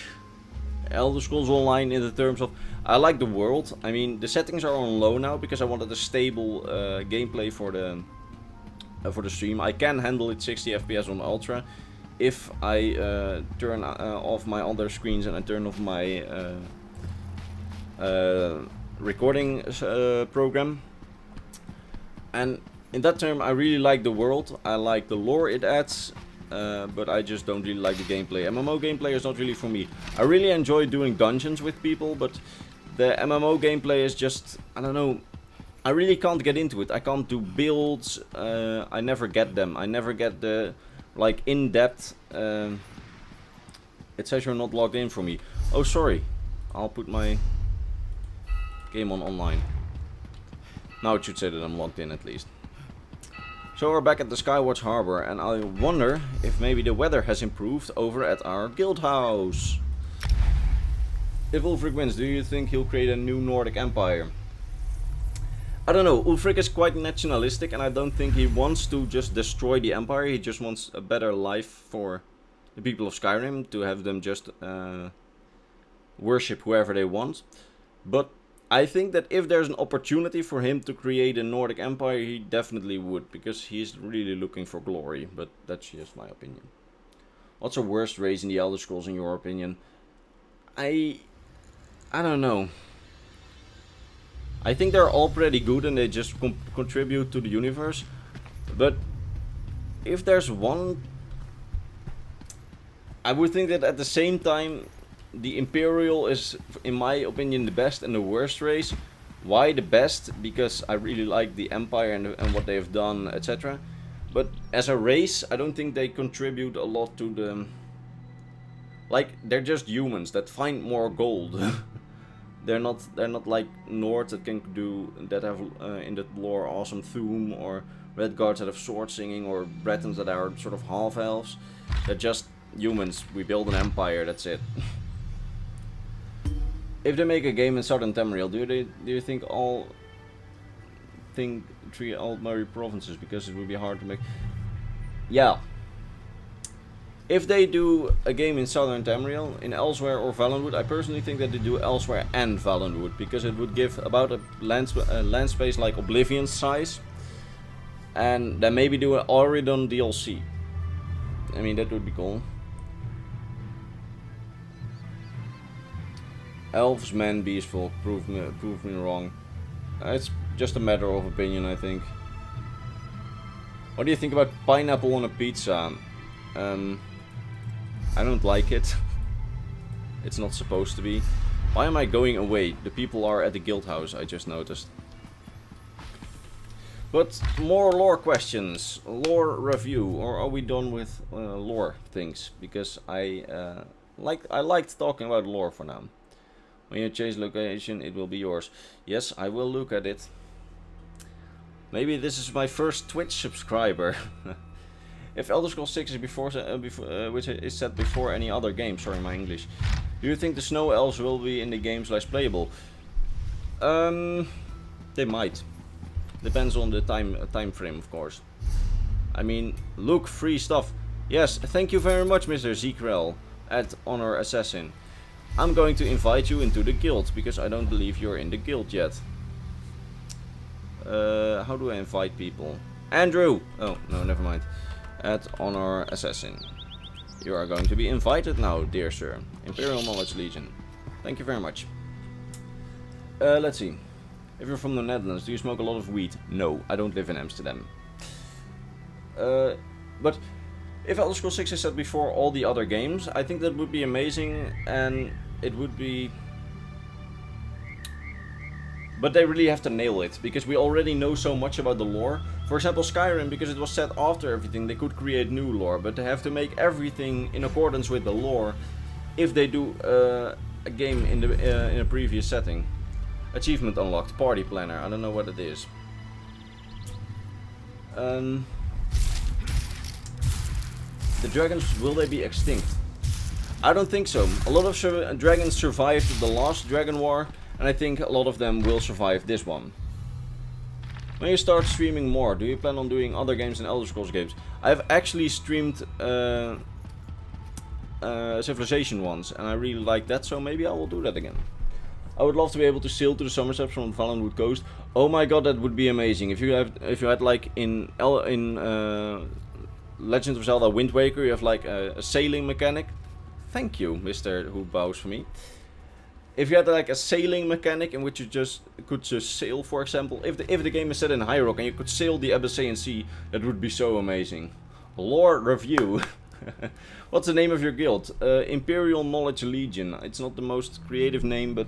Elder Scrolls Online in the terms of... I like the world. I mean, the settings are on low now because I wanted a stable gameplay for the stream. I can handle it 60 FPS on Ultra if I turn off my other screens and I turn off my recording program. And in that term, I really like the world. I like the lore it adds. But I just don't really like the gameplay. MMO gameplay is not really for me. I really enjoy doing dungeons with people, but the MMO gameplay is just, I don't know, I really can't get into it. I can't do builds, I never get them. I never get the, like, in-depth, it says you're not logged in for me. Oh, sorry. I'll put my game on online. Now it should say that I'm logged in at least. So we're back at the Skywatch Harbor, and I wonder if maybe the weather has improved over at our guild house. If Ulfric wins, do you think he'll create a new Nordic empire? I don't know, Ulfric is quite nationalistic and I don't think he wants to just destroy the empire. He just wants a better life for the people of Skyrim, to have them just worship whoever they want. But I think that if there's an opportunity for him to create a Nordic empire, he definitely would, because he's really looking for glory, but that's just my opinion. What's the worst race in the Elder Scrolls in your opinion? I don't know. I think they're all pretty good and they just contribute to the universe, but if there's one, I would think that at the same time the Imperial is, in my opinion, the best and the worst race. Why the best? Because I really like the Empire and what they've done, etc. But as a race, I don't think they contribute a lot to the... Like, they're just humans that find more gold. they're not like Nords that can do, that have in that lore awesome Thuum, or Redguards that have sword singing, or Bretons that are sort of half elves. They're just humans. We build an empire, that's it. If they make a game in Southern Tamriel, do you think three Altmari provinces, because it would be hard to make? Yeah. If they do a game in Southern Tamriel, in Elsewhere or Valenwood, I personally think that they do Elsewhere and Valenwood, because it would give about a land space like Oblivion's size, and then maybe do an Auridon DLC. I mean, that would be cool. Elves, men, beast folk, prove me wrong. It's just a matter of opinion, I think. What do you think about pineapple on a pizza? I don't like it. It's not supposed to be. Why am I going away? The people are at the guild house, I just noticed. But more lore questions, lore review, or are we done with lore things? Because I liked talking about lore for now. When you change location, it will be yours. Yes, I will look at it. Maybe this is my first Twitch subscriber. If Elder Scrolls 6 is which is set before any other game, sorry my English. Do you think the Snow Elves will be in the game / playable? They might. Depends on the time frame, of course. I mean, look, free stuff. Yes, thank you very much, Mr. Zekrel at Honor Assassin. I'm going to invite you into the guild, because I don't believe you're in the guild yet. How do I invite people? Andrew! Oh, no, never mind. At Honor Assassin. You are going to be invited now, dear sir. Imperial Knowledge Legion. Thank you very much. Let's see. If you're from the Netherlands, do you smoke a lot of weed? No, I don't live in Amsterdam. But if Elder Scrolls 6 is set before all the other games, I think that would be amazing, and it would be... But they really have to nail it, because we already know so much about the lore. For example, Skyrim, because it was set after everything, they could create new lore, but they have to make everything in accordance with the lore if they do a game in a previous setting. Achievement unlocked, party planner, I don't know what it is. The dragons, will they be extinct? I don't think so. A lot of dragons survived the last Dragon War, and I think a lot of them will survive this one. When you start streaming more, do you plan on doing other games than Elder Scrolls games? I've actually streamed Civilization once, and I really like that, so maybe I will do that again. I would love to be able to sail to the Somerset from the Valenwood coast. Oh my god, that would be amazing. If you had like in Legend of Zelda Wind Waker, you have like a sailing mechanic. Thank you, Mr. who bows for me. If you had like a sailing mechanic in which you could just sail, for example, if the game is set in High Rock and you could sail the Abyssinian Sea, that would be so amazing. Lore review. What's the name of your guild? Imperial Knowledge Legion. It's not the most creative name, but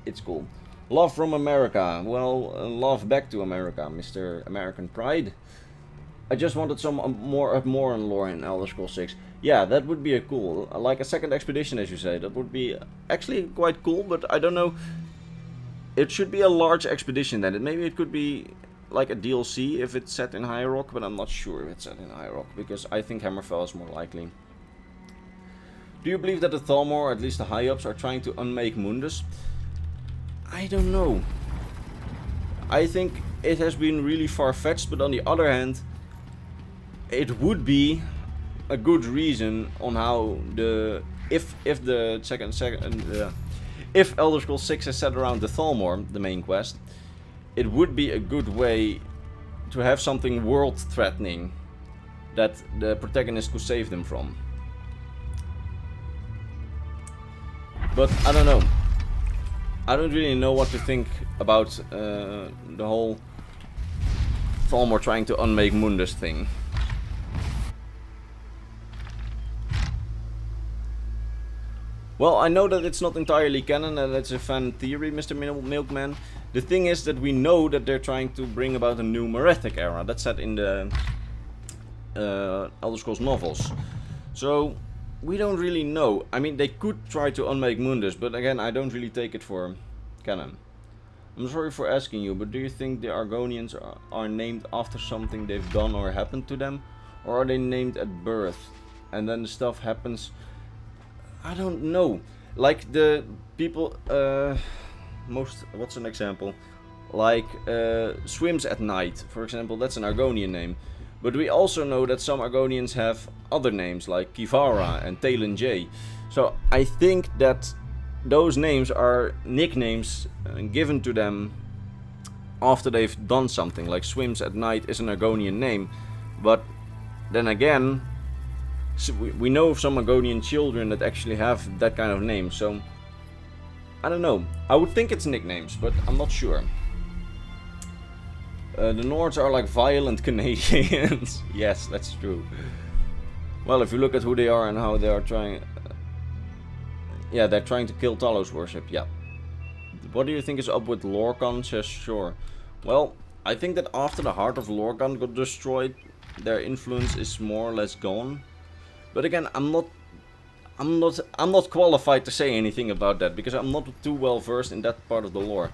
it's cool. Love from America. Well, love back to America, Mr. American Pride. I just wanted some more lore in Elder Scrolls 6. Yeah, that would be a cool, like a second expedition, as you say. That would be actually quite cool, but I don't know. It should be a large expedition then. Maybe it could be like a DLC if it's set in High Rock, but I'm not sure if it's set in High Rock, because I think Hammerfell is more likely. Do you believe that the Thalmor, or at least the high-ups, are trying to unmake Mundus? I don't know. I think it has been really far-fetched, but on the other hand, it would be a good reason on how if Elder Scrolls 6 is set around the Thalmor, the main quest, it would be a good way to have something world-threatening that the protagonist could save them from. But I don't know. I don't really know what to think about the whole Thalmor trying to unmake Mundus thing. Well, I know that it's not entirely canon and it's a fan theory, Mr. Milkman. The thing is that we know that they're trying to bring about a new Merethic era. That's set in the Elder Scrolls novels. So, we don't really know. I mean, they could try to unmake Mundus, but again, I don't really take it for canon. I'm sorry for asking you, but do you think the Argonians are named after something they've done or happened to them? Or are they named at birth and then the stuff happens? I don't know. Like the people, what's an example? Like Swims at Night, for example, that's an Argonian name. But we also know that some Argonians have other names like Kivara and Talon J. So I think that those names are nicknames given to them after they've done something. Like Swims at Night is an Argonian name. But then again, we know of some Argonian children that actually have that kind of name. So I don't know. I would think it's nicknames, but I'm not sure. The Nords are like violent Canadians. Yes, that's true. Well, if you look at who they are and how they are trying... yeah, they're trying to kill Talos worship, yeah. What do you think is up with Lorkhan? Says sure. Well, I think that after the heart of Lorkhan got destroyed, their influence is more or less gone. But again, I'm not qualified to say anything about that, because I'm not too well versed in that part of the lore.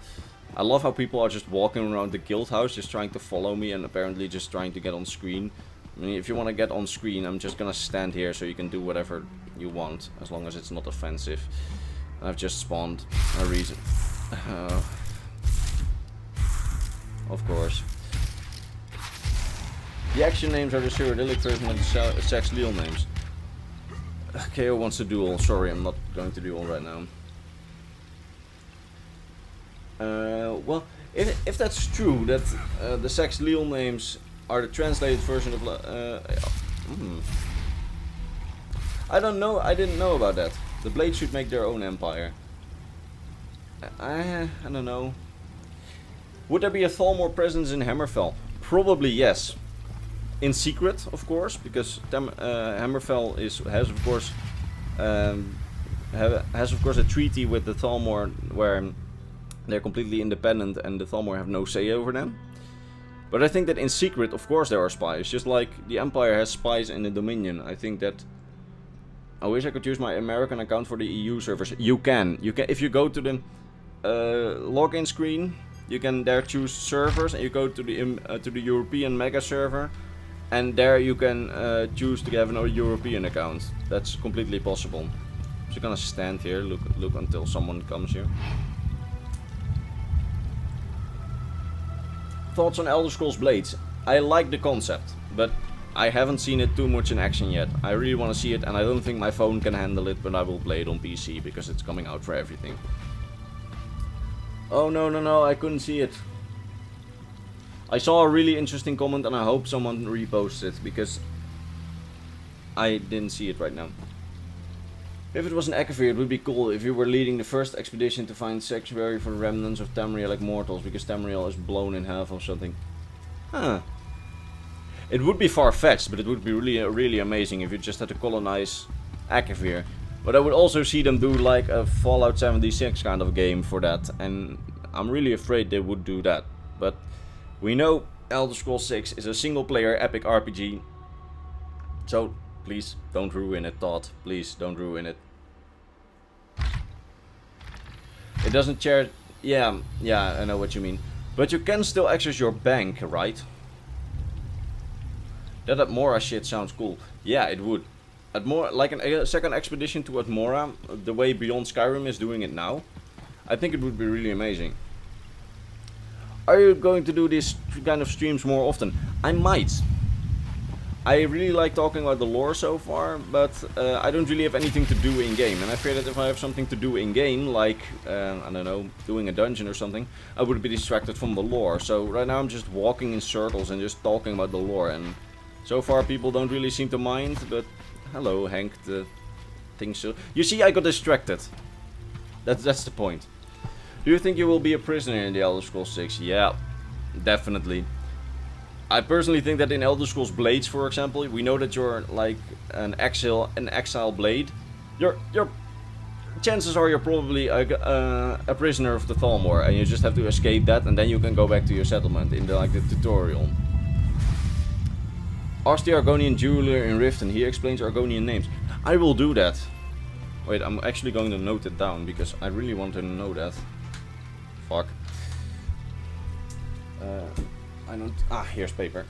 I love how people are just walking around the guild house, just trying to follow me and apparently just trying to get on screen. I mean, if you want to get on screen, I'm just gonna stand here so you can do whatever you want, as long as it's not offensive. I've just spawned a reason. Of course. The action names are the Cyrodiilic version of the Sex Leal names. KO wants to duel. Sorry, I'm not going to duel right now. Well, if that's true, that the Sex Leal names are the translated version of... I don't know, I didn't know about that. The Blades should make their own empire. I don't know. Would there be a Thalmor presence in Hammerfell? Probably yes. In secret, of course, because Hammerfell has of course a treaty with the Thalmor where they're completely independent and the Thalmor have no say over them. But I think that in secret, of course, there are spies. Just like the Empire has spies in the Dominion. I think that... I wish I could use my American account for the EU servers. You can. If you go to the login screen, you can there choose servers, and you go to the European mega server. And there you can choose to have an European account. That's completely possible. So you're gonna stand here, look until someone comes here. Thoughts on Elder Scrolls Blades? I like the concept, but I haven't seen it too much in action yet. I really want to see it, and I don't think my phone can handle it, but I will play it on PC because it's coming out for everything. Oh no, I couldn't see it. I saw a really interesting comment and I hope someone reposts it because I didn't see it right now. If it was an Akavir, it would be cool if you were leading the first expedition to find sanctuary for the remnants of Tamriel like mortals, because Tamriel is blown in half or something. Huh. It would be far-fetched, but it would be really amazing if you just had to colonize Akavir. But I would also see them do like a Fallout 76 kind of game for that, and I'm really afraid they would do that. But we know Elder Scrolls 6 is a single-player epic RPG, so please don't ruin it, Todd. Please don't ruin it. It doesn't share. Yeah, I know what you mean. But you can still access your bank, right? That Atmora shit sounds cool. Yeah, it would. Atmora, like a second expedition to Atmora, the way Beyond Skyrim is doing it now, I think it would be really amazing. Are you going to do this kind of streams more often? I might. I really like talking about the lore so far, but I don't really have anything to do in game. And I fear that if I have something to do in game, like, I don't know, doing a dungeon or something, I would be distracted from the lore. So right now I'm just walking in circles and just talking about the lore. And so far people don't really seem to mind, but hello Hank, the thing so. You see, I got distracted. That's the point. Do you think you will be a prisoner in the Elder Scrolls 6? Yeah, definitely. I personally think that in Elder Scrolls Blades, for example, we know that you're like an exile blade. Your chances are you're probably a prisoner of the Thalmor, and you just have to escape that, and then you can go back to your settlement in the tutorial. Ask the Argonian jeweler in Riften. He explains Argonian names. I will do that. Wait, I'm actually going to note it down because I really want to know that. Fuck. I don't. Ah, here's paper.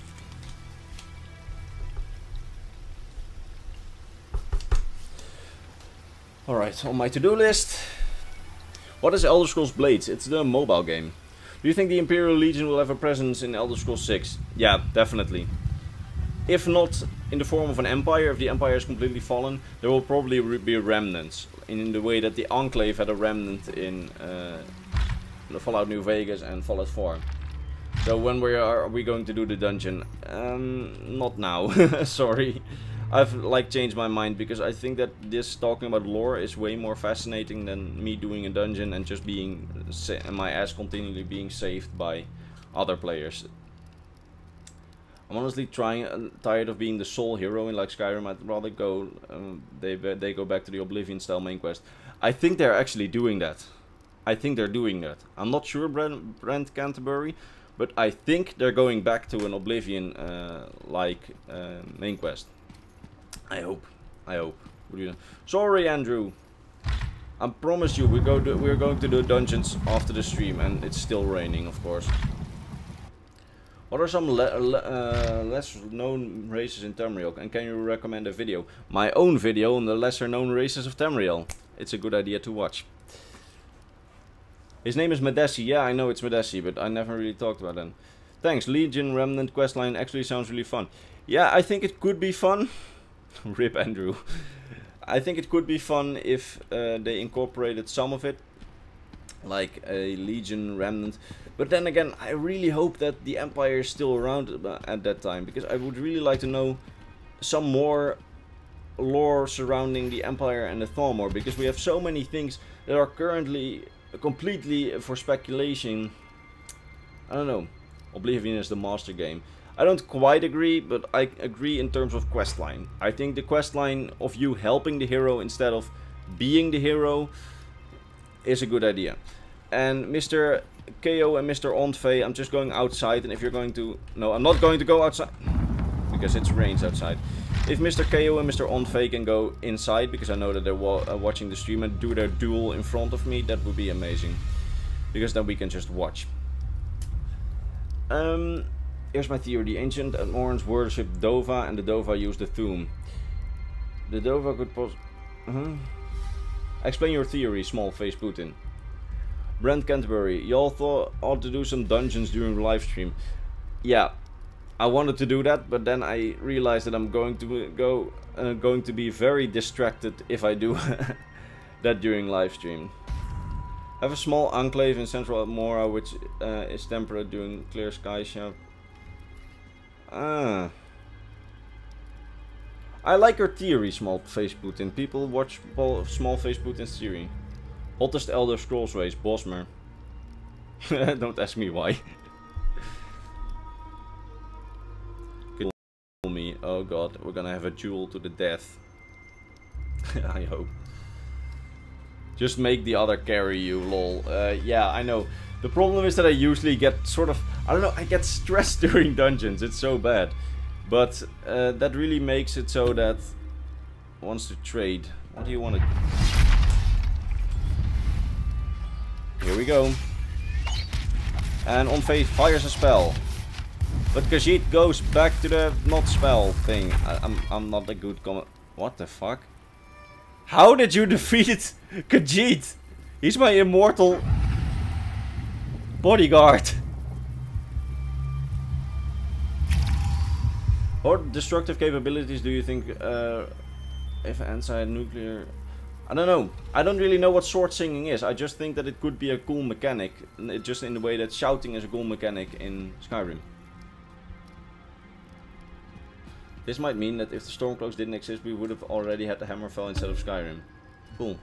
Alright, on my to-do list. What is Elder Scrolls Blades? It's the mobile game. Do you think the Imperial Legion will have a presence in Elder Scrolls 6? Yeah, definitely. If not in the form of an empire, if the empire is completely fallen, there will probably be remnants. In the way that the Enclave had a remnant in the Fallout New Vegas and Fallout 4. So when are we going to do the dungeon? Not now. Sorry. I've like changed my mind because I think that this talking about lore is way more fascinating than me doing a dungeon and just being my ass continually being saved by other players. I'm honestly tired of being the sole hero in like Skyrim. I'd rather go they go back to the Oblivion style main quest. I think they're actually doing that. I think they're doing that. I'm not sure, Brent Canterbury, but I think they're going back to an Oblivion like main quest. I hope. Sorry, Andrew. I promise you, we're going to do dungeons after the stream, and it's still raining, of course. What are some less known races in Tamriel, and can you recommend a video? My own video on the lesser known races of Tamriel. It's a good idea to watch. His name is Medesi. Yeah, I know it's Medesi, but I never really talked about them. Thanks. Legion Remnant questline actually sounds really fun. Yeah, I think it could be fun. Rip Andrew. I think it could be fun if they incorporated some of it, like a Legion Remnant. But then again, I really hope that the Empire is still around at that time, because I would really like to know some more lore surrounding the Empire and the Thalmor, because we have so many things that are currently completely for speculation. I don't know. Oblivion is the master game. I don't quite agree, but I agree in terms of questline. I think the questline of you helping the hero instead of being the hero is a good idea. And Mr. KO and Mr. Ontve, I'm just going outside, and if you're going to... No, I'm not going to go outside, because it rains outside. If Mr. KO and Mr. Ontve can go inside, because I know that they're watching the stream, and do their duel in front of me, that would be amazing. Because then we can just watch. Here's my theory. The ancient Morans worshipped Dova, and the Dova used the Thum. The Dova could Explain your theory, small face Putin. Brent Canterbury, y'all ought to do some dungeons during the live stream. Yeah, I wanted to do that, but then I realized that I'm going to be very distracted if I do that during live stream. I have a small enclave in central Mora, which is temperate during clear skies. Ah. I like your theory, small face Putin. People watch small face Putin's theory. Hottest Elder Scrolls race, Bosmer. Don't ask me why. Kill me. Oh god, we're gonna have a duel to the death. I hope. Just make the other carry you, lol. Yeah, I know. The problem is that I usually get sort of... I don't know, I get stressed during dungeons. It's so bad. But that really makes it so that... Wants to trade. What do you want to... Here we go. And on face fires a spell. But Khajiit goes back to the not spell thing. I'm not a good comment. What the fuck? How did you defeat Khajiit? He's my immortal bodyguard. What destructive capabilities do you think if anti-nuclear... I don't know. I don't really know what sword singing is. I just think that it could be a cool mechanic. Just in the way that shouting is a cool mechanic in Skyrim. This might mean that if the Stormcloaks didn't exist, we would have already had the Hammerfell instead of Skyrim. Cool.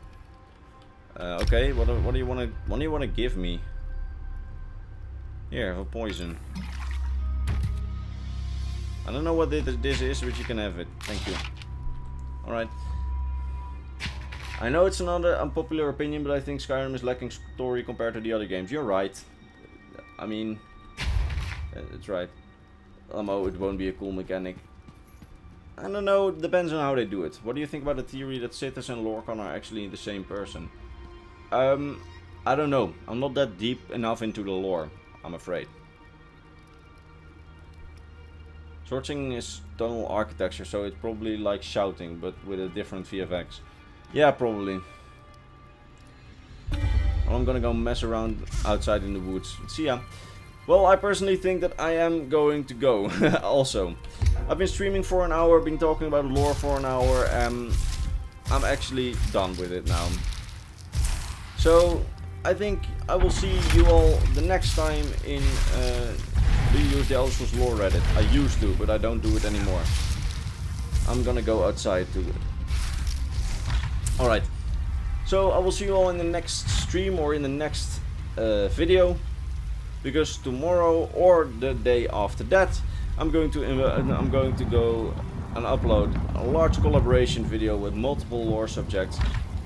Okay, what do you want to give me? Here, have a poison. I don't know what this is, but you can have it. Thank you. Alright. I know it's another unpopular opinion, but I think Skyrim is lacking story compared to the other games. You're right. I mean, it's right. Oh, it won't be a cool mechanic. I don't know, it depends on how they do it. What do you think about the theory that Sithis and Lorkhan are actually the same person? I don't know. I'm not that deep enough into the lore, I'm afraid. Sword singing is tonal architecture, so it's probably like shouting, but with a different VFX. Yeah, probably. Well, I'm gonna go mess around outside in the woods. See ya. Well, I personally think that I am going to go. Also, I've been streaming for an hour, been talking about lore for an hour, and I'm actually done with it now. So, I think I will see you all the next time in... do you use the Elder Scrolls lore Reddit? I used to, but I don't do it anymore. I'm gonna go outside to... Alright. So, I will see you all in the next stream or in the next video. Because tomorrow or the day after that, I'm going to go and upload a large collaboration video with multiple lore subjects,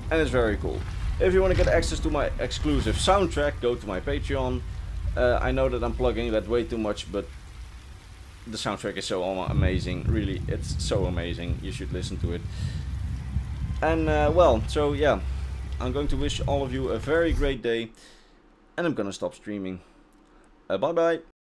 and it's very cool. If you want to get access to my exclusive soundtrack, go to my Patreon. I know that I'm plugging that way too much, but the soundtrack is so amazing. Really, it's so amazing. You should listen to it. And well, so yeah, I'm going to wish all of you a very great day, and I'm gonna stop streaming. Bye bye.